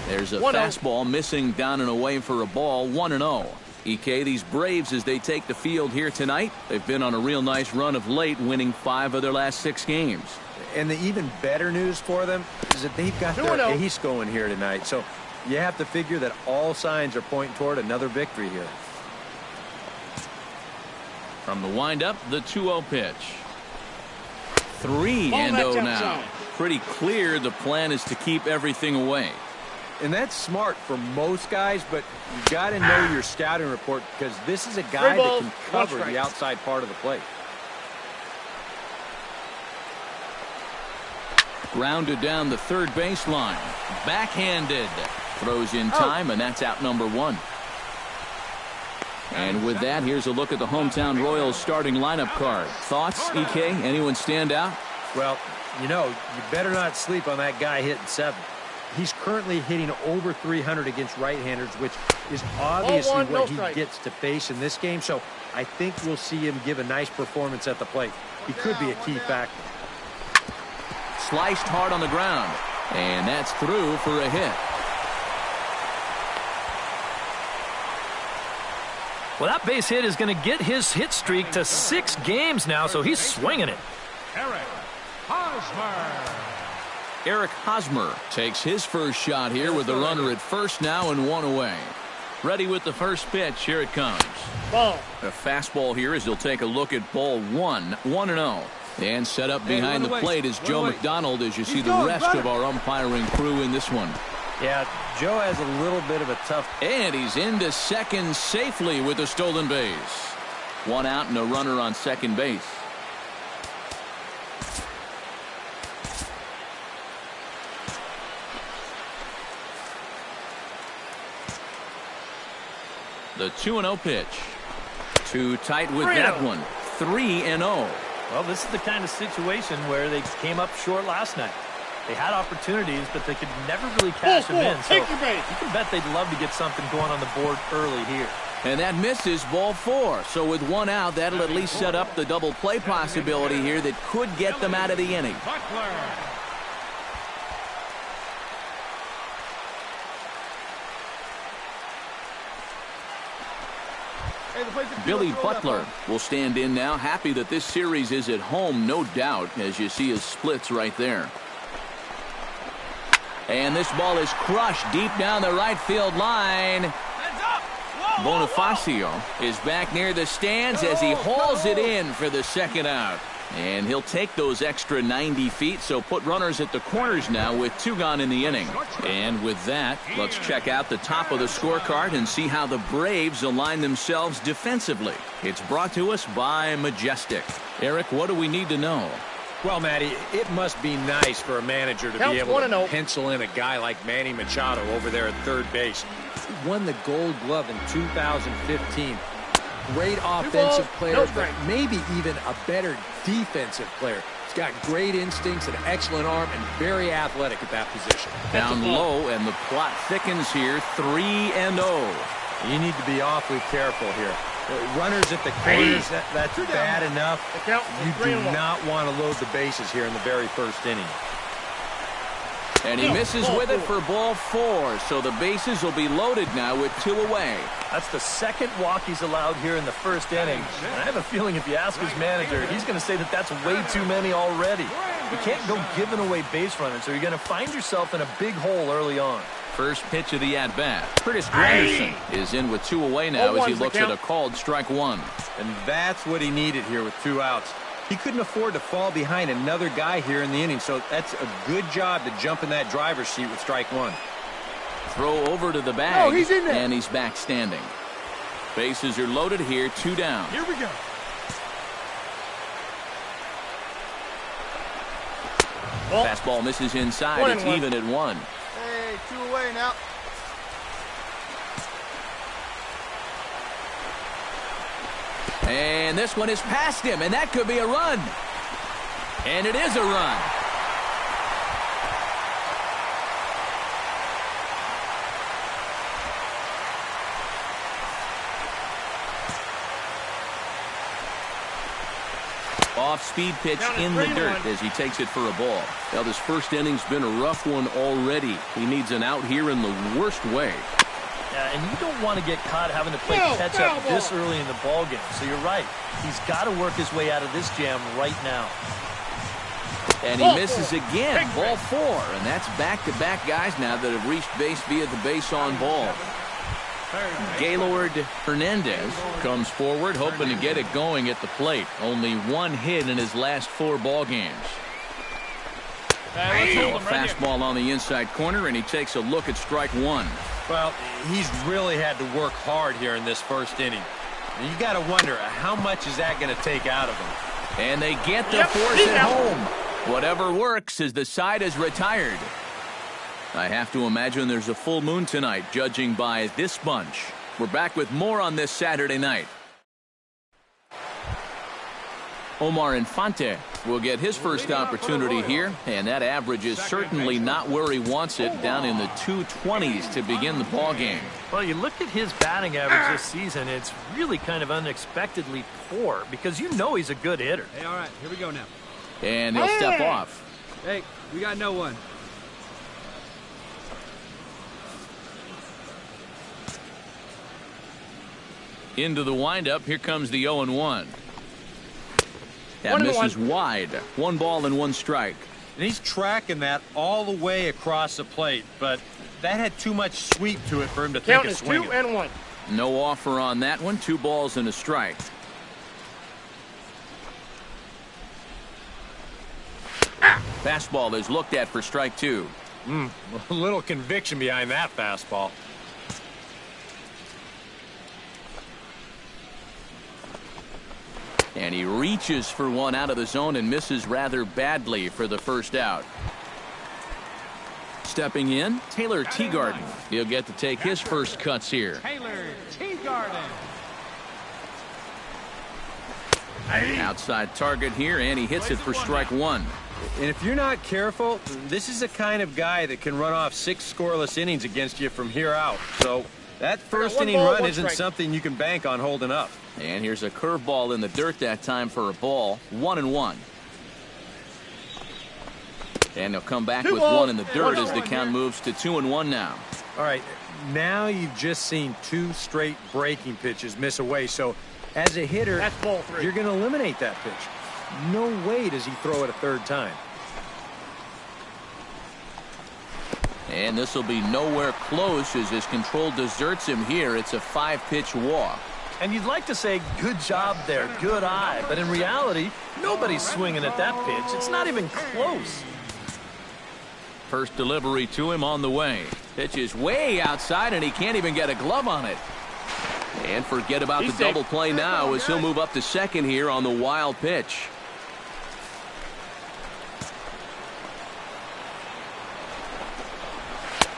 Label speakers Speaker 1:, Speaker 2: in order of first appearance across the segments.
Speaker 1: There's a fastball missing down and away for a ball. 1-0. EK, these Braves, as they take the field here tonight, they've been on a real nice run of late, winning 5 of their last 6 games.
Speaker 2: And the even better news for them is that they've got their ace going here tonight. So you have to figure that all signs are pointing toward another victory here.
Speaker 1: From the windup, the 2-0 pitch. 3-0 now. Pretty clear the plan is to keep everything away.
Speaker 2: And that's smart for most guys, but you got to know your scouting report because this is a guy that can cover the outside part of the plate.
Speaker 1: Grounded down the third baseline. Backhanded. Throws in time, and that's out number 1. And with that, here's a look at the hometown Royals starting lineup card. Thoughts, EK? Anyone stand out?
Speaker 2: Well, you know, you better not sleep on that guy hitting 7. He's currently hitting over 300 against right-handers, which is obviously what he gets to face in this game. So I think we'll see him give a nice performance at the plate. He could be a key factor.
Speaker 1: Sliced hard on the ground, and that's through for a hit.
Speaker 3: Well, that base hit is going to get his hit streak to 6 games now, so he's swinging it.
Speaker 1: Eric Hosmer takes his first shot here with the runner at first now and 1 away. Ready with the first pitch. Here it comes.
Speaker 4: Ball.
Speaker 1: A fastball here as he'll take a look at ball 1. 1-0. And set up behind the plate is Joe McDonald as you see the rest of our umpiring crew in this one.
Speaker 2: Yeah, Joe has a little bit of a tough...
Speaker 1: And he's into second safely with a stolen base. 1 out and a runner on second base. The 2-0 pitch. Too tight with that one. 3-0.
Speaker 3: Well, this is the kind of situation where they came up short last night. They had opportunities, but they could never really cash them in. So you can bet they'd love to get something going on the board early here.
Speaker 1: And that misses ball 4. So with 1 out, that'll at least set up the double play possibility here that could get them out of the inning. Billy Butler will stand in now, happy that this series is at home, no doubt, as you see his splits right there. And this ball is crushed deep down the right field line. Bonifacio is back near the stands as he hauls it in for the second out. And he'll take those extra 90 feet, so put runners at the corners now with 2 gone in the inning. And with that, let's check out the top of the scorecard and see how the Braves align themselves defensively. It's brought to us by Majestic. Eric, what do we need to know?
Speaker 2: Well, Matty, it must be nice for a manager to be able to pencil in a guy like Manny Machado over there at third base. He won the Gold Glove in 2015. Great offensive player, but maybe even a better defensive player. He's got great instincts, an excellent arm, and very athletic at that position.
Speaker 1: Down low, and the plot thickens here. 3-0.
Speaker 2: You need to be awfully careful here. Runners at the corners, that's bad enough. You do not want to load the bases here in the very first inning.
Speaker 1: And he misses with it for ball 4, so the bases will be loaded now with 2 away.
Speaker 3: That's the second walk he's allowed here in the first inning. And I have a feeling if you ask his manager, he's going to say that that's way too many already. You can't go giving away base runners, or you're going to find yourself in a big hole early on.
Speaker 1: First pitch of the at-bat. Curtis Granderson is in with 2 away now as he looks at a called strike 1.
Speaker 2: And that's what he needed here with 2 outs. He couldn't afford to fall behind another guy here in the inning, so that's a good job to jump in that driver's seat with strike 1.
Speaker 1: Throw over to the bag, and he's back standing. Bases are loaded here, 2 down.
Speaker 4: Here we go.
Speaker 1: Fastball misses inside. It's even at 1.
Speaker 4: Hey, 2 away now.
Speaker 1: And this one is past him, and that could be a run. And it is a run. Off-speed pitch in the dirt as he takes it for a ball. Now, this first inning's been a rough one already. He needs an out here in the worst way.
Speaker 3: Yeah, and you don't want to get caught having to play catch-up this early in the ballgame. So you're right. He's got to work his way out of this jam right now.
Speaker 1: And he misses again. Ball 4. And that's back-to-back guys now that have reached base via the base on ball. Gaylord Hernandez comes forward, hoping to get it going at the plate. Only one hit in his last 4 ball games. Now a fastball on the inside corner, and he takes a look at strike 1.
Speaker 2: Well, he's really had to work hard here in this first inning. And you got to wonder, how much is that going to take out of him?
Speaker 1: And they get the force at home. Whatever works as the side is retired. I have to imagine there's a full moon tonight, judging by this bunch. We're back with more on this Saturday night. Omar Infante will get his first opportunity here, and that average is certainly not where he wants it, down in the 220s to begin the ball game.
Speaker 3: Well, you look at his batting average this season, it's really kind of unexpectedly poor because you know he's a good hitter.
Speaker 5: Hey, all right, here we go now.
Speaker 1: And he'll step off.
Speaker 5: Hey, we got no one.
Speaker 1: Into the windup, here comes the 0-1. That misses wide. 1 ball and 1 strike.
Speaker 2: And he's tracking that all the way across the plate, but that had too much sweep to it for him to think of swinging.
Speaker 4: 2-1.
Speaker 1: No offer on that one. 2 balls and a strike. Fastball is looked at for strike 2.
Speaker 2: A little conviction behind that fastball.
Speaker 1: And he reaches for one out of the zone and misses rather badly for the first out. Stepping in, Taylor Teagarden. He'll get to take his first cuts here.
Speaker 5: Taylor Teagarden.
Speaker 1: Outside target here, and he hits it for strike 1.
Speaker 2: And if you're not careful, this is the kind of guy that can run off 6 scoreless innings against you from here out. So that first inning run isn't something you can bank on holding up.
Speaker 1: And here's a curveball in the dirt that time for a ball. 1-1. And he'll come back with 1 in the dirt as the count moves to 2-1 now.
Speaker 2: All right, now you've just seen 2 straight breaking pitches miss away. So as a hitter,
Speaker 4: That's ball 3.
Speaker 2: you're going to eliminate that pitch. No way does he throw it a 3rd time.
Speaker 1: And this will be nowhere close as his control deserts him here. It's a 5-pitch walk.
Speaker 3: And you'd like to say, good job there, good eye. But in reality, nobody's swinging at that pitch. It's not even close.
Speaker 1: First delivery to him on the way. Pitch is way outside, and he can't even get a glove on it. And forget about the double play now as he'll move up to second here on the wild pitch.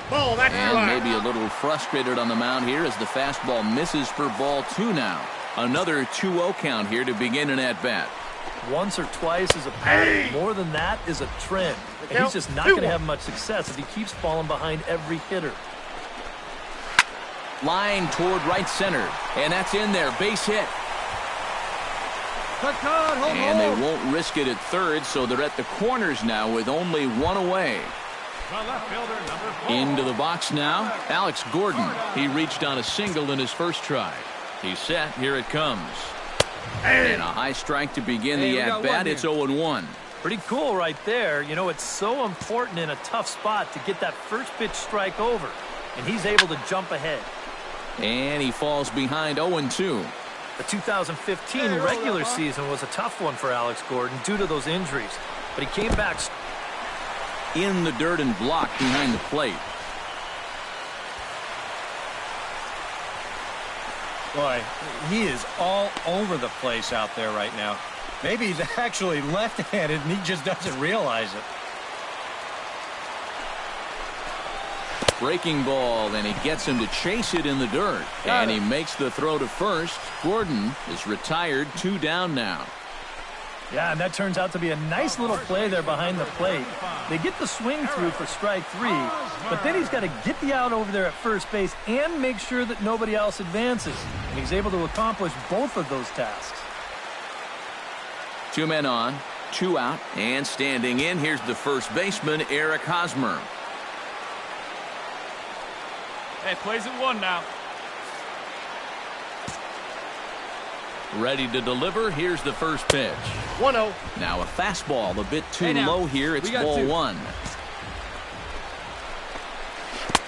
Speaker 4: Ball, that's
Speaker 1: And
Speaker 4: right.
Speaker 1: maybe a little frustrated on the mound here as the fastball misses for ball 2 now. Another 2-0 count here to begin an at-bat.
Speaker 3: Once or twice is a pattern. More than that is a trend. And he's just not going to have much success if he keeps falling behind every hitter.
Speaker 1: Line toward right center. And that's in there. Base hit. And they won't risk it at third, so they're at the corners now with only 1 away. Into the box now, Alex Gordon. He reached on a single in his first try. He's set. Here it comes. And a high strike to begin the at-bat. It's 0-1.
Speaker 3: Pretty cool right there. You know, it's so important in a tough spot to get that first pitch strike over. And he's able to jump ahead.
Speaker 1: And he falls behind 0-2.
Speaker 3: The 2015 regular season was a tough one for Alex Gordon due to those injuries. But he came back
Speaker 1: in the dirt and blocked behind the plate.
Speaker 2: Boy, he is all over the place out there right now. Maybe he's actually left-handed and he just doesn't realize it.
Speaker 1: Breaking ball, and he gets him to chase it in the dirt. And he makes the throw to first. Gordon is retired, 2 down now.
Speaker 3: Yeah, and that turns out to be a nice little play there behind the plate. They get the swing through for strike 3, but then he's got to get the out over there at first base and make sure that nobody else advances. And he's able to accomplish both of those tasks.
Speaker 1: Two men on, two out, and standing in, here's the first baseman, Eric Hosmer.
Speaker 6: Hey, plays at one now.
Speaker 1: Ready to deliver. Here's the first pitch.
Speaker 4: 1-0.
Speaker 1: Now a fastball a bit too low here. It's ball one.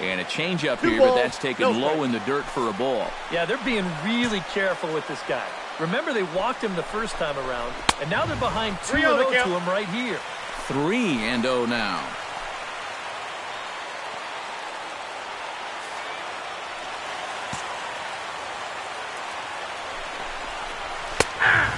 Speaker 1: And a changeup here, but that's taken low in the dirt for a ball.
Speaker 3: Yeah, they're being really careful with this guy. Remember, they walked him the first time around, and now they're behind 2-0 to him right here.
Speaker 1: 3-0 now.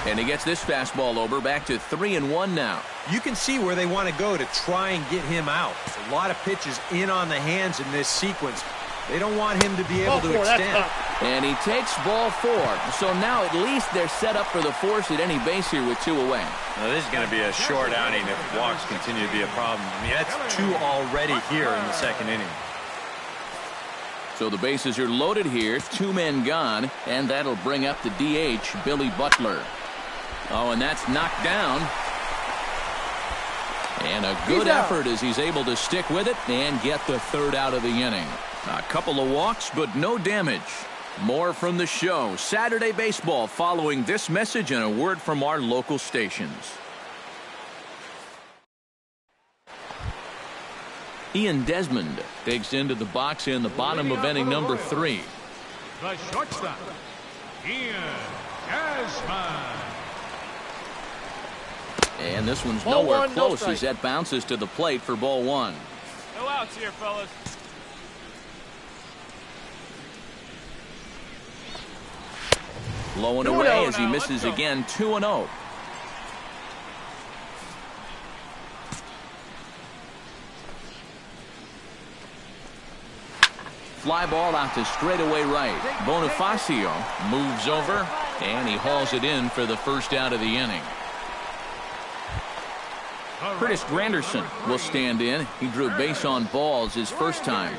Speaker 1: And he gets this fastball over, back to 3-1 now.
Speaker 2: You can see where they want to go to try and get him out. A lot of pitches in on the hands in this sequence. They don't want him to be able to extend.
Speaker 1: And he takes ball 4. So now at least they're set up for the force at any base here with 2 away.
Speaker 2: Now, this is going to be a short outing if walks continue to be a problem. I mean, that's 2 already here in the second inning.
Speaker 1: So the bases are loaded here, 2 men gone, and that'll bring up the DH, Billy Butler. Oh, and that's knocked down. And a good effort as he's able to stick with it and get the 3rd out of the inning. A couple of walks, but no damage. More from the show. Saturday Baseball following this message and a word from our local stations. Ian Desmond takes into the box in the bottom of inning number 3.
Speaker 5: The shortstop, Ian Desmond.
Speaker 1: And this one's nowhere close as that bounces to the plate for ball 1.
Speaker 6: No outs here, fellas.
Speaker 1: Low and away as he misses again, 2-0. Fly ball out to straightaway right. Bonifacio moves over, and he hauls it in for the 1st out of the inning. Curtis Granderson will stand in. He drew base on balls his first time.